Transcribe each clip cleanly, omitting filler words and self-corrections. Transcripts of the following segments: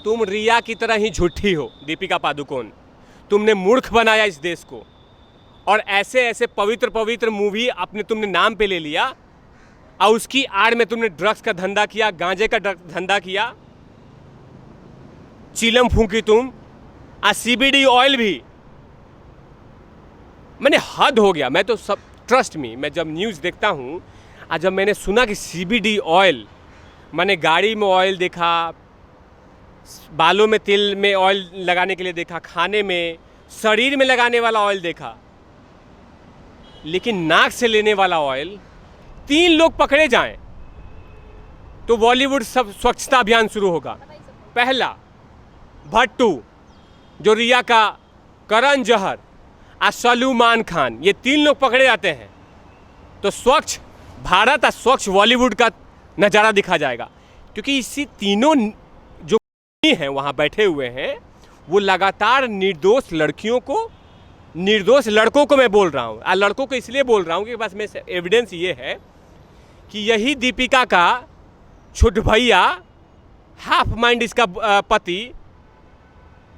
तुम रिया की तरह ही झूठी हो दीपिका पादुकोण। तुमने मूर्ख बनाया इस देश को, और ऐसे ऐसे पवित्र पवित्र मूवी अपने तुमने नाम पे ले लिया, और उसकी आड़ में तुमने ड्रग्स का धंधा किया, गांजे का धंधा किया, चीलम फूंकी तुम, CBD ऑयल भी। मैंने हद हो गया। मैं तो सब ट्रस्ट मी, मैं जब न्यूज़ देखता हूँ, आज जब मैंने सुना कि CBD ऑयल, मैंने गाड़ी में ऑयल देखा, बालों में तेल में ऑयल लगाने के लिए देखा, खाने में, शरीर में लगाने वाला ऑयल देखा, लेकिन नाक से लेने वाला ऑयल 3 लोग पकड़े जाएं तो बॉलीवुड सब स्वच्छता अभियान शुरू होगा। पहला भट्टू, जो रिया का, करण जौहर और सलमान खान, ये 3 लोग पकड़े जाते हैं तो स्वच्छ भारत और स्वच्छ बॉलीवुड का नज़ारा दिखा जाएगा। क्योंकि इसी तीनों जो हैं वहाँ बैठे हुए हैं, वो लगातार निर्दोष लड़कियों को, निर्दोष लड़कों को मैं बोल रहा हूँ, और लड़कों को इसलिए बोल रहा हूँ कि बस में एविडेंस ये है कि यही दीपिका का छोट भैया, हाफ माइंड इसका पति,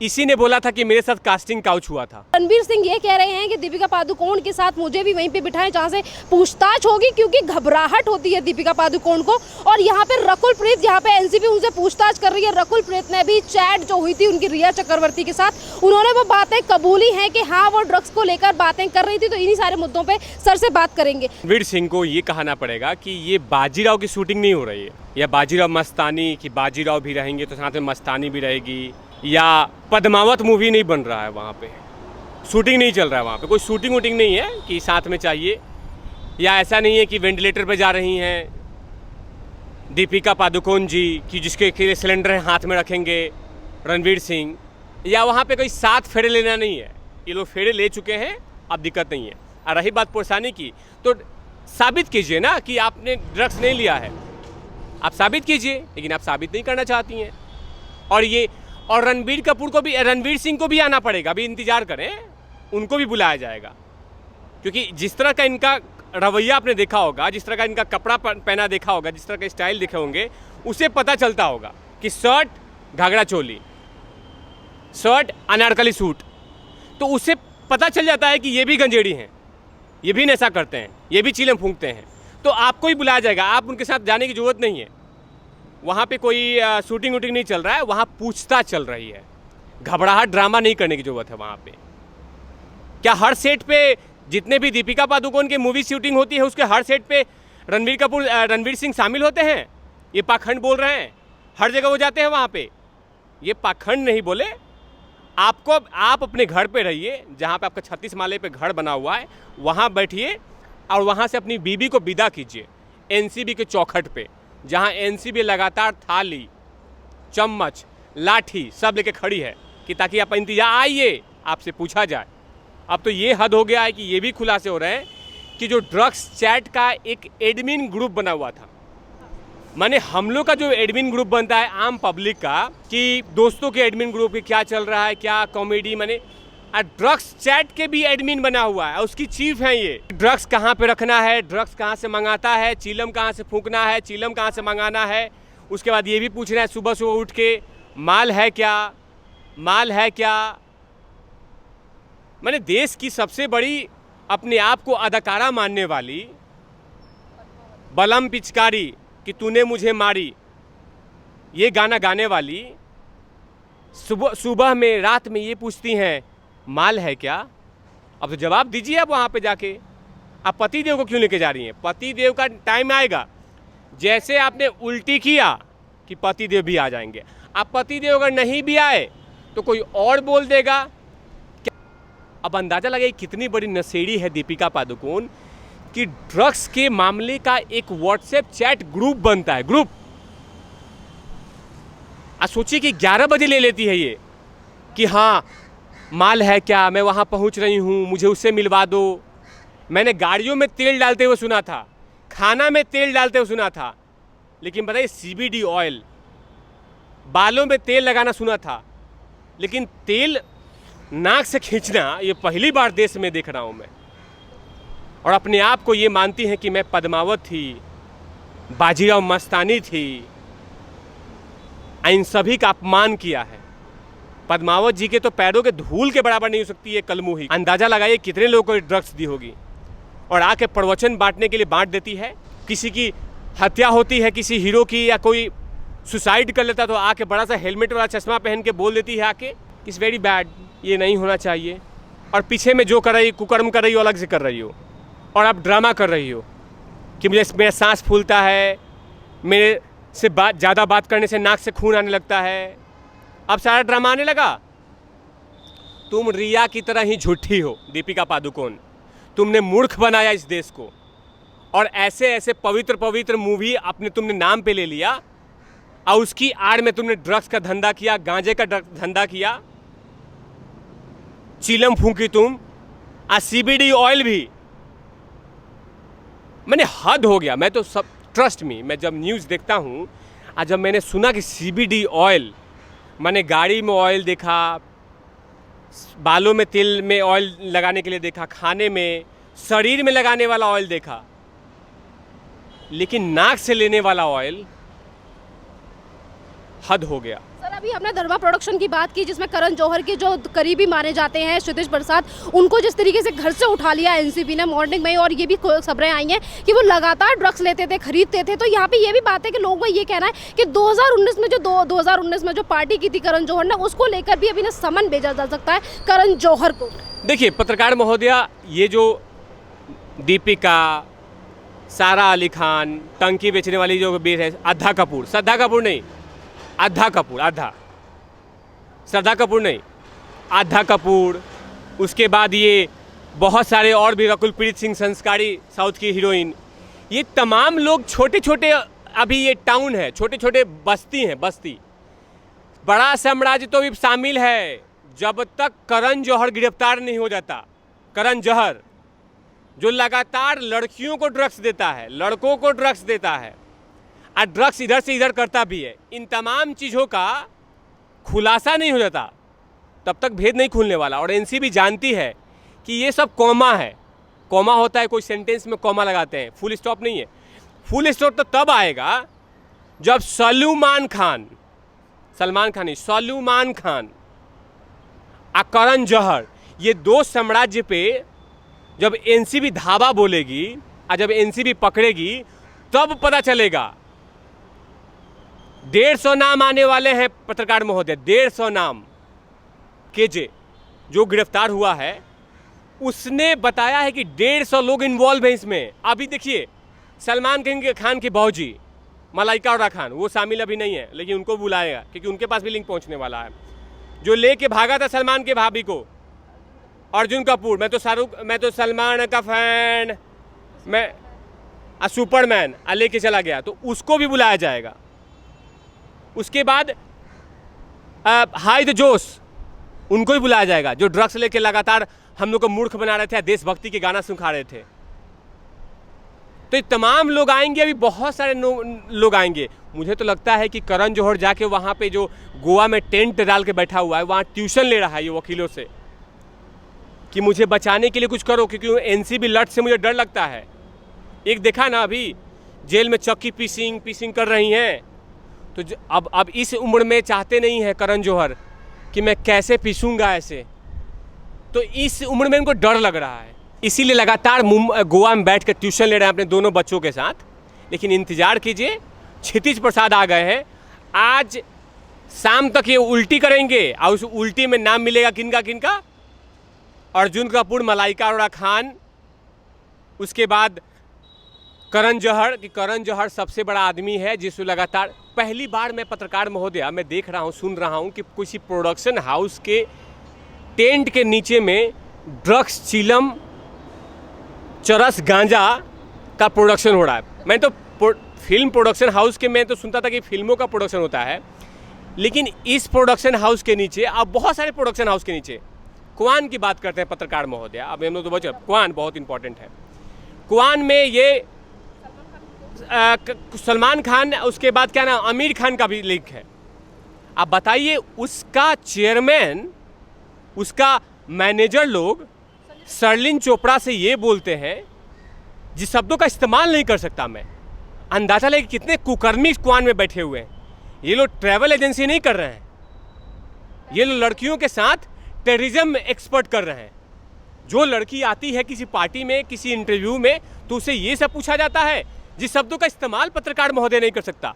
इसी ने बोला था कि मेरे साथ कास्टिंग काउच हुआ था। रणवीर सिंह ये कह रहे हैं कि दीपिका पादुकोण के साथ मुझे भी वहीं पे बिठाएं जहां से पूछताछ होगी, क्योंकि घबराहट होती है दीपिका पादुकोण को। और यहाँ पे रकुल प्रीत, यहाँ पे एनसीबी उनसे पूछताछ कर रही है। रकुल प्रीत ने भी चैट जो हुई थी उनकी रिया चक्रवर्ती के साथ, उन्होंने वो बातें कबूली हैं कि हाँ वो ड्रग्स को लेकर बातें कर रही थी। तो इन्हीं सारे मुद्दों पर सर से बात करेंगे। रणवीर सिंह को ये कहना पड़ेगा कि ये बाजीराव की शूटिंग नहीं हो रही है, या बाजीराव मस्तानी, कि बाजीराव भी रहेंगे तो साथ में मस्तानी भी रहेगी, या पद्मावत मूवी नहीं बन रहा है वहाँ पे, शूटिंग नहीं चल रहा है वहाँ पे, कोई शूटिंग वूटिंग नहीं है कि साथ में चाहिए, या ऐसा नहीं है कि वेंटिलेटर पे जा रही हैं दीपिका पादुकोण जी कि जिसके सिलेंडर हाथ में रखेंगे रणवीर सिंह, या वहाँ पे कोई 7 फेरे लेना नहीं है। ये लोग फेरे ले चुके हैं, अब दिक्कत नहीं है। और रही बात परेशानी की, तो साबित कीजिए ना कि आपने ड्रग्स नहीं लिया है, आप साबित कीजिए, लेकिन आप साबित नहीं करना चाहती हैं। और रणबीर कपूर को भी, रणवीर सिंह को भी आना पड़ेगा, अभी इंतजार करें, उनको भी बुलाया जाएगा। क्योंकि जिस तरह का इनका रवैया आपने देखा होगा, जिस तरह का इनका कपड़ा पहना देखा होगा, जिस तरह के स्टाइल देखे होंगे, उसे पता चलता होगा कि shirt ghagra choli, shirt Anarkali suit, तो उसे पता चल जाता है कि ये भी गंजेड़ी हैं, ये भी नशा करते हैं, ये भी चीलें फूंकते हैं। तो आपको ही बुलाया जाएगा, आप उनके साथ जाने की जरूरत नहीं है। वहाँ पे कोई शूटिंग वूटिंग नहीं चल रहा है, वहाँ पूछताछ चल रही है। घबराहट ड्रामा नहीं करने की जरूरत है वहाँ पे। क्या हर सेट पे जितने भी दीपिका पादुकोण की मूवी शूटिंग होती है, उसके हर सेट पे रणवीर सिंह शामिल होते हैं? ये पाखंड बोल रहे हैं, हर जगह वो जाते हैं वहाँ पे। ये पाखंड नहीं बोले। आप अपने घर पे रहिए, जहाँ पे आपका 36 माले पे घर बना हुआ है, वहाँ बैठिए और वहाँ से अपनी बीबी को विदा कीजिए एनसीबी के चौखट पे, जहाँ एनसीबी लगातार थाली, चम्मच, लाठी सब लेके खड़ी है कि ताकि आप इंतजार आइए, आपसे पूछा जाए। अब तो ये हद हो गया है कि ये भी खुलासे हो रहे हैं कि जो ड्रग्स चैट का एक एडमिन ग्रुप बना हुआ था, माने हम लोग का जो एडमिन ग्रुप बनता है आम पब्लिक का, कि दोस्तों के एडमिन ग्रुप में क्या चल रहा है, क्या कॉमेडी, माने ड्रग्स चैट के भी एडमिन बना हुआ है, उसकी चीफ है ये। ड्रग्स कहाँ पे रखना है, ड्रग्स कहाँ से मंगाता है, चीलम कहाँ से फूंकना है, चीलम कहाँ से मंगाना है। उसके बाद ये भी पूछ रहे हैं सुबह सुबह उठ के, माल है क्या, माल है क्या। मैंने देश की सबसे बड़ी अपने आप को अदाकारा मानने वाली, बलम पिचकारी कि तूने मुझे मारी, ये गाना गाने वाली, सुबह में, रात में ये पूछती हैं माल है क्या। अब तो जवाब दीजिए आप वहाँ पे जाके। आप पति देव को क्यों लेके जा रही हैं? पति देव का टाइम आएगा, जैसे आपने उल्टी किया कि पति देव भी आ जाएंगे। आप पति देव अगर नहीं भी आए तो कोई और बोल देगा। अब अंदाजा लगाइए कितनी बड़ी नशेड़ी है दीपिका पादुकोण कि ड्रग्स के मामले का एक व्हाट्सएप चैट ग्रुप बनता है, ग्रुप। आज सोचिए कि 11 बजे ले लेती है ये कि हाँ माल है क्या, मैं वहाँ पहुँच रही हूँ, मुझे उससे मिलवा दो। मैंने गाड़ियों में तेल डालते हुए सुना था, खाना में तेल डालते हुए सुना था, लेकिन बताइए CBD ऑयल, बालों में तेल लगाना सुना था, लेकिन तेल नाक से खींचना ये पहली बार देश में देख रहा हूँ मैं। और अपने आप को ये मानती हैं कि मैं पद्मावत थी, बाजीराव मस्तानी थी, इन सभी का अपमान किया है। पद्मावत जी के तो पैरों के धूल के बराबर नहीं हो सकती ये कलमुही। अंदाजा लगाइए कितने लोगों को ड्रग्स दी होगी, और आके प्रवचन बांटने के लिए बांट देती है। किसी की हत्या होती है, किसी हीरो की, या कोई सुसाइड कर लेता तो आके बड़ा सा हेलमेट वाला चश्मा पहन के बोल देती है आके, इट्स वेरी बैड, ये नहीं होना चाहिए। और पीछे में जो कर रही, कुकर्म कर रही हो, अलग से कर रही हो, और आप ड्रामा कर रही हो कि मेरा सांस फूलता है, मेरे से ज़्यादा बात करने से नाक से खून आने लगता है। अब सारा ड्रामा आने लगा। तुम रिया की तरह ही झूठी हो दीपिका पादुकोण। तुमने मूर्ख बनाया इस देश को, और ऐसे ऐसे पवित्र पवित्र मूवी अपने तुमने नाम पे ले लिया, और उसकी आड़ में तुमने ड्रग्स का धंधा किया, गांजे का धंधा किया, चीलम फूंकी तुम, CBD ऑयल भी। मैंने हद हो गया। मैं तो सब, ट्रस्ट मी, मैं जब न्यूज़ देखता हूँ, और जब मैंने सुना कि CBD ऑयल, मैंने गाड़ी में ऑयल देखा, बालों में तेल में ऑयल लगाने के लिए देखा, खाने में, शरीर में लगाने वाला ऑयल देखा, लेकिन नाक से लेने वाला ऑयल, हद हो गया। सर अभी हमने धर्मा प्रोडक्शन की बात की, जिसमें करण जौहर के जो करीबी माने जाते हैं क्षितिज प्रसाद, उनको जिस तरीके से घर से उठा लिया एनसीबी ने मॉर्निंग में, और ये भी खबरें आई हैं कि वो लगातार ड्रग्स लेते थे, खरीदते थे। तो यहाँ पे ये भी बात है कि लोगों का ये कहना है कि 2019 में जो पार्टी की थी करण जौहर ने, उसको लेकर भी अभी ना समन भेजा जा सकता है करण जौहर को। देखिए पत्रकार महोदया, ये जो दीपिका, सारा अली खान, टंकी बेचने वाली जो बेच है, श्रद्धा कपूर नहीं, श्रद्धा कपूर नहीं, आधा कपूर, उसके बाद ये बहुत सारे और भी, रकुलप्रीत सिंह संस्कारी साउथ की हीरोइन, ये तमाम लोग छोटे छोटे, अभी ये टाउन है, छोटे छोटे बस्ती, बड़ा साम्राज्य तो भी शामिल है। जब तक करण जौहर गिरफ्तार नहीं हो जाता, करण जौहर जो लगातार लड़कियों को ड्रग्स देता है, लड़कों को ड्रग्स देता है, और ड्रग्स इधर से इधर करता भी है, इन तमाम चीज़ों का खुलासा नहीं हो जाता, तब तक भेद नहीं खुलने वाला। और एनसीबी जानती है कि ये सब कॉमा है। कॉमा होता है, कोई सेंटेंस में कॉमा लगाते हैं, फुल स्टॉप नहीं है। फुल स्टॉप तो तब आएगा जब सलमान खान और करण जौहर, ये दो साम्राज्य पे जब एनसीबी धावा बोलेगी, और जब एनसीबी पकड़ेगी, तब पता चलेगा। 150 नाम आने वाले हैं पत्रकार महोदय, 150 नाम। केजे जो गिरफ्तार हुआ है, उसने बताया है कि 150 लोग इन्वॉल्व हैं इसमें। अभी देखिए, सलमान खान की बहूजी मलाइका अरोड़ा खान, वो शामिल अभी नहीं है, लेकिन उनको बुलाएगा क्योंकि उनके पास भी लिंक पहुंचने वाला है। जो लेके भागा था सलमान के भाभी को, अर्जुन कपूर, मैं तो सलमान का फैन, मैं सुपरमैन, लेके चला गया, तो उसको भी बुलाया जाएगा। उसके बाद हाय द जोश, उनको भी बुलाया जाएगा, जो ड्रग्स लेके लगातार हम लोग को मूर्ख बना रहे थे, देशभक्ति के गाना सुखा रहे थे। तो ये तमाम लोग आएंगे, अभी बहुत सारे लोग आएंगे। मुझे तो लगता है कि करण जौहर जाके वहाँ पे जो गोवा में टेंट डाल के बैठा हुआ है, वहाँ ट्यूशन ले रहा है ये वकीलों से कि मुझे बचाने के लिए कुछ करो, क्योंकि एनसीबी लट से मुझे डर लगता है। एक देखा ना, अभी जेल में चक्की पीसिंग कर रही हैं, तो अब इस उम्र में चाहते नहीं है करण जौहर कि मैं कैसे पीसूंगा ऐसे, तो इस उम्र में इनको डर लग रहा है, इसीलिए लगातार गोवा में बैठ कर ट्यूशन ले रहे हैं अपने दोनों बच्चों के साथ। लेकिन इंतजार कीजिए, क्षितिज प्रसाद आ गए हैं, आज शाम तक ये उल्टी करेंगे, और उस उल्टी में नाम मिलेगा किनका, अर्जुन कपूर, मलाइका अरोड़ा खान, उसके बाद करण जौहर, कि करण जौहर सबसे बड़ा आदमी है जिसको लगातार, पहली बार मैं पत्रकार महोदया मैं देख रहा हूँ, सुन रहा हूँ कि किसी प्रोडक्शन हाउस के टेंट के नीचे में ड्रग्स, चीलम, चरस, गांजा का प्रोडक्शन हो रहा है। मैं तो फिल्म प्रोडक्शन हाउस के, मैं तो सुनता था कि फिल्मों का प्रोडक्शन होता है, लेकिन इस प्रोडक्शन हाउस के नीचे, अब बहुत सारे प्रोडक्शन हाउस के नीचे, क्वान की बात करते हैं पत्रकार महोदया, अब हम लोग तो बच्चे, क्वान बहुत इंपॉर्टेंट है। क्वान में ये सलमान खान, उसके बाद क्या नाम, आमिर खान का भी लिंक है। अब बताइए, उसका चेयरमैन, उसका मैनेजर लोग शर्लिन चोपड़ा से ये बोलते हैं, जिस शब्दों का इस्तेमाल नहीं कर सकता मैं, अंदाजा लगे कितने कुकर्मी क्वान में बैठे हुए हैं। ये लोग ट्रैवल एजेंसी नहीं कर रहे हैं, ये लोग लड़कियों के साथ टेररिज्म एक्सपर्ट कर रहे हैं। जो लड़की आती है किसी पार्टी में, किसी इंटरव्यू में, तो उसे ये सब पूछा जाता है जिस शब्दों का इस्तेमाल पत्रकार महोदय नहीं कर सकता।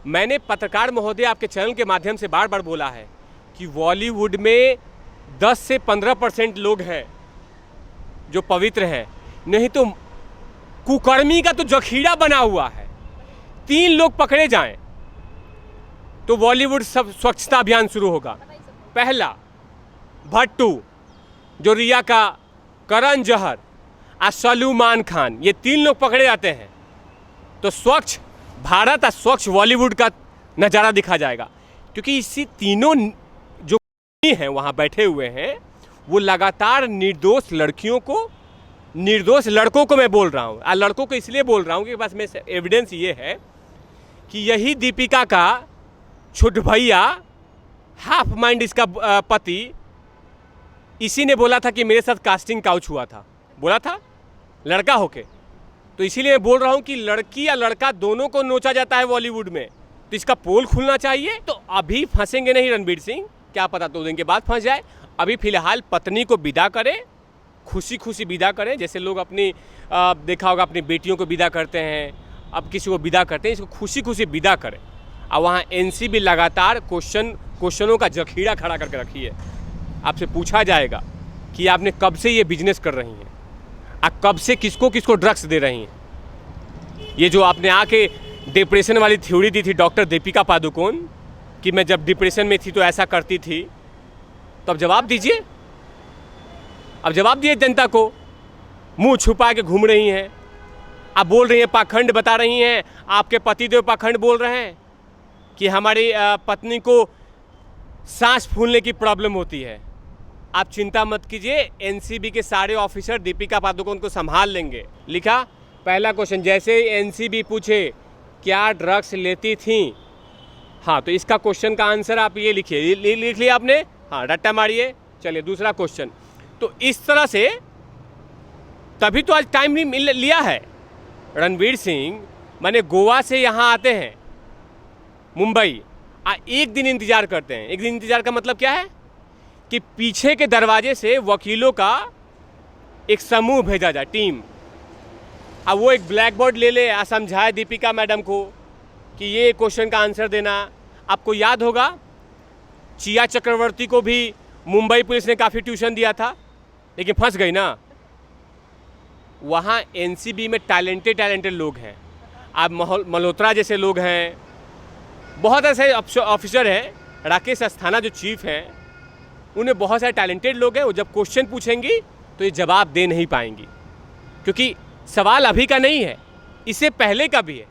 मैंने पत्रकार महोदय आपके चैनल के माध्यम से बार बार बोला है कि बॉलीवुड में 10 से 15% लोग हैं जो पवित्र हैं, नहीं तो कुकर्मी का तो जखीरा बना हुआ है। 3 लोग पकड़े जाएं तो बॉलीवुड सब स्वच्छता अभियान शुरू होगा। पहला भट्टू, जो रिया का, करण जौहर और सलमान खान, ये 3 लोग पकड़े जाते हैं तो स्वच्छ भारत और स्वच्छ बॉलीवुड का नज़ारा दिखा जाएगा। क्योंकि इसी तीनों जो हैं वहाँ बैठे हुए हैं, वो लगातार निर्दोष लड़कियों को, निर्दोष लड़कों को मैं बोल रहा हूँ, और लड़कों को इसलिए बोल रहा हूँ कि बस में एविडेंस ये है कि यही दीपिका का छोट भैया, हाफ माइंड इसका पति, इसी ने बोला था कि मेरे साथ कास्टिंग काउच हुआ था, बोला था लड़का होके। तो इसीलिए मैं बोल रहा हूँ कि लड़की या लड़का दोनों को नोचा जाता है बॉलीवुड में, तो इसका पोल खुलना चाहिए। तो अभी फंसेंगे नहीं रणवीर सिंह, क्या पता 2 दिन के बाद फंस जाए। अभी फिलहाल पत्नी को विदा करें, खुशी खुशी विदा करें, जैसे लोग अपनी देखा होगा अपनी बेटियों को विदा करते हैं, अब किसी को विदा करते हैं, इसको खुशी खुशी विदा करें। और वहाँ एनसीबी लगातार क्वेश्चनों का जखीरा खड़ा करके रखी है। आपसे पूछा जाएगा कि आपने कब से ये बिजनेस कर रही हैं, आप कब से किसको किसको ड्रग्स दे रही हैं। ये जो आपने आके डिप्रेशन वाली थ्योरी दी थी डॉक्टर दीपिका पादुकोण कि मैं जब डिप्रेशन में थी तो ऐसा करती थी, तो अब जवाब दीजिए, अब जवाब दिए जनता को। मुंह छुपा के घूम रही हैं, आप बोल रही हैं, पाखंड बता रही हैं, आपके पतिदेव पाखंड बोल रहे हैं कि हमारी पत्नी को सांस फूलने की प्रॉब्लम होती है। आप चिंता मत कीजिए, एनसीबी के सारे ऑफिसर दीपिका पादुकोण को संभाल लेंगे। लिखा पहला क्वेश्चन, जैसे एनसीबी पूछे क्या ड्रग्स लेती थी, हाँ तो इसका क्वेश्चन का आंसर आप ये लिखिए, लिख लिया आपने, हाँ रट्टा मारिए। चलिए दूसरा क्वेश्चन। तो इस तरह से तभी तो आज टाइम नहीं लिया है रणवीर सिंह, माने गोवा से यहाँ आते हैं मुंबई, एक दिन इंतज़ार करते हैं। एक दिन इंतज़ार का मतलब क्या है कि पीछे के दरवाजे से वकीलों का एक समूह भेजा जाए, टीम। अब वो एक ब्लैक बोर्ड ले ले और समझाए दीपिका मैडम को कि ये क्वेश्चन का आंसर देना। आपको याद होगा चिया चक्रवर्ती को भी मुंबई पुलिस ने काफ़ी ट्यूशन दिया था, लेकिन फंस गई ना। वहाँ एनसीबी में टैलेंटेड लोग हैं। अब मल्होत्रा जैसे लोग हैं, बहुत ऐसे ऑफिसर हैं, राकेश अस्थाना जो चीफ हैं, उन्हें बहुत सारे टैलेंटेड लोग हैं। वो जब क्वेश्चन पूछेंगी तो ये जवाब दे नहीं पाएंगी, क्योंकि सवाल अभी का नहीं है, इससे पहले का भी है।